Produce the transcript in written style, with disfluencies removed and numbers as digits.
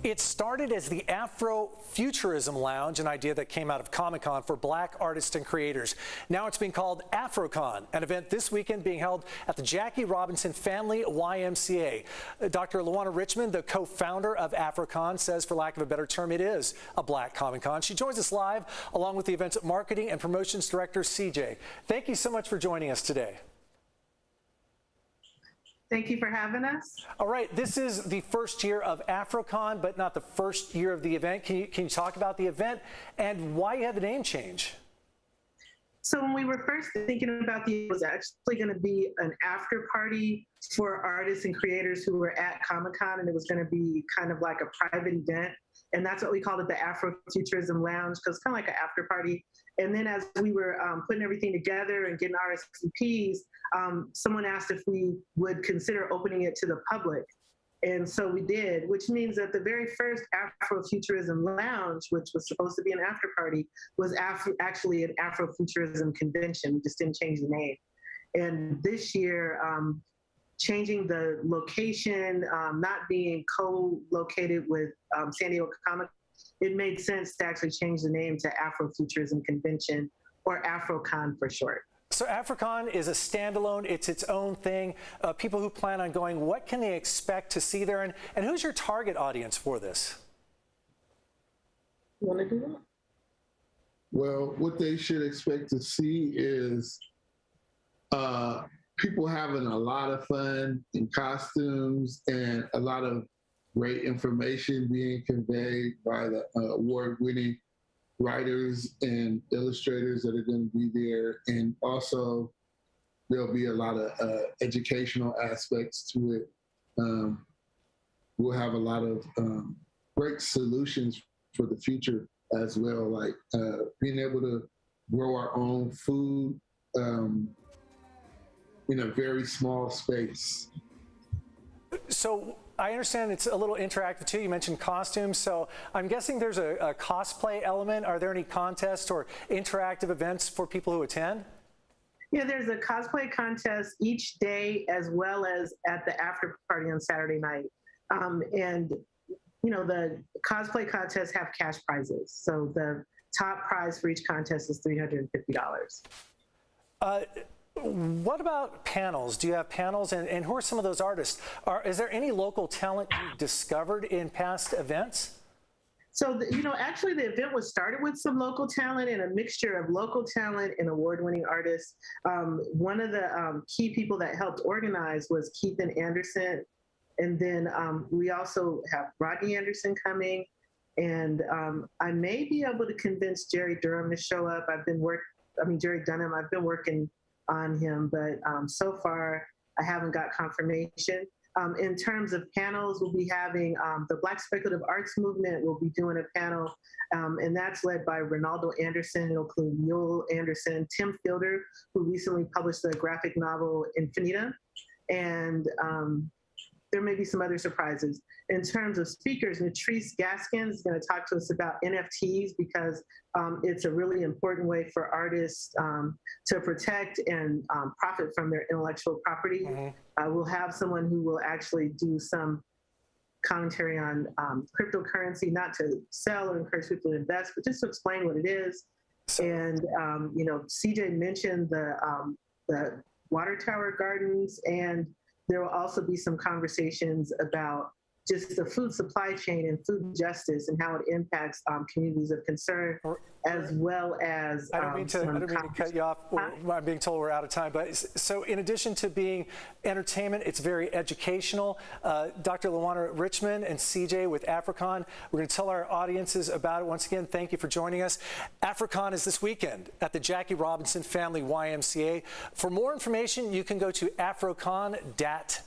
It started as the Afro Futurism Lounge, an idea that came out of Comic-Con for Black artists and creators. Now it's being called Afro Con, an event this weekend being held at the Jackie Robinson YMCA. Dr. Luana Richmond, the co-founder of Afro Con, says, for lack of a better term, it is a Black Comic-Con. She joins us live along with the event's marketing and promotions director, CJ. Thank you so much for joining us today. Thank you for having us. All right, this is the first year of AfroCon, but not the first year of the event. Can you talk about the event and why you had the name change? So when we were first thinking about it was actually going to be an after party for artists and creators who were at Comic-Con, and it was going to be kind of like a private event. And that's what we called it, the Afro Futurism Lounge, because it's kind of like an after party. And then as we were putting everything together and getting RSVPs, someone asked if we would consider opening it to the public. And so we did, which means that the very first Afrofuturism Lounge, which was supposed to be an after party, was actually an Afrofuturism convention. We just didn't change the name. And this year, changing the location, not being co-located with San Diego Comic, it made sense to actually change the name to Afrofuturism Convention, or AfroCon for short. So AfroCon is a standalone, it's its own thing. People who plan on going, what can they expect to see there? And who's your target audience for this? You want to do that? Well, what they should expect to see is people having a lot of fun in costumes and a lot of great information being conveyed by the award-winning writers and illustrators that are going to be there. And also there'll be a lot of educational aspects to it. We'll have a lot of great solutions for the future as well, like being able to grow our own food in a very small space. So I understand it's a little interactive too. You mentioned costumes, so I'm guessing there's a cosplay element. Are there any contests or interactive events for people who attend? Yeah, there's a cosplay contest each day, as well as at the after party on Saturday night. And you know, the cosplay contests have cash prizes. So the top prize for each contest is $350. What about panels? Do you have panels, and who are some of those artists? Is there any local talent you've discovered in past events? So, you know, actually the event was started with some local talent and a mixture of local talent and award-winning artists. One of the key people that helped organize was Keithan Anderson. And then we also have Rodney Anderson coming. And I may be able to convince Jerry Durham to show up. Jerry Dunham, I've been working on him, but so far I haven't got confirmation. In terms of panels, we'll be having the Black Speculative Arts Movement will be doing a panel, and that's led by Ronaldo Anderson. It'll include Mule Anderson, Tim Fielder, who recently published the graphic novel Infinita, and there may be some other surprises. In terms of speakers, Natrice Gaskins is going to talk to us about NFTs, because it's a really important way for artists to protect and profit from their intellectual property. Mm-hmm. We'll have someone who will actually do some commentary on cryptocurrency, not to sell or encourage people to invest, but just to explain what it is. And, you know, CJ mentioned the water tower gardens, and there will also be some conversations about just the food supply chain and food justice and how it impacts communities of concern, as well as I don't mean to cut you off. I'm being told we're out of time. But so in addition to being entertainment, it's very educational. Dr. Luana Richmond and CJ with AfroCon, we're going to tell our audiences about it. Once again, thank you for joining us. AfroCon is this weekend at the Jackie Robinson YMCA. For more information, you can go to afrocon.net.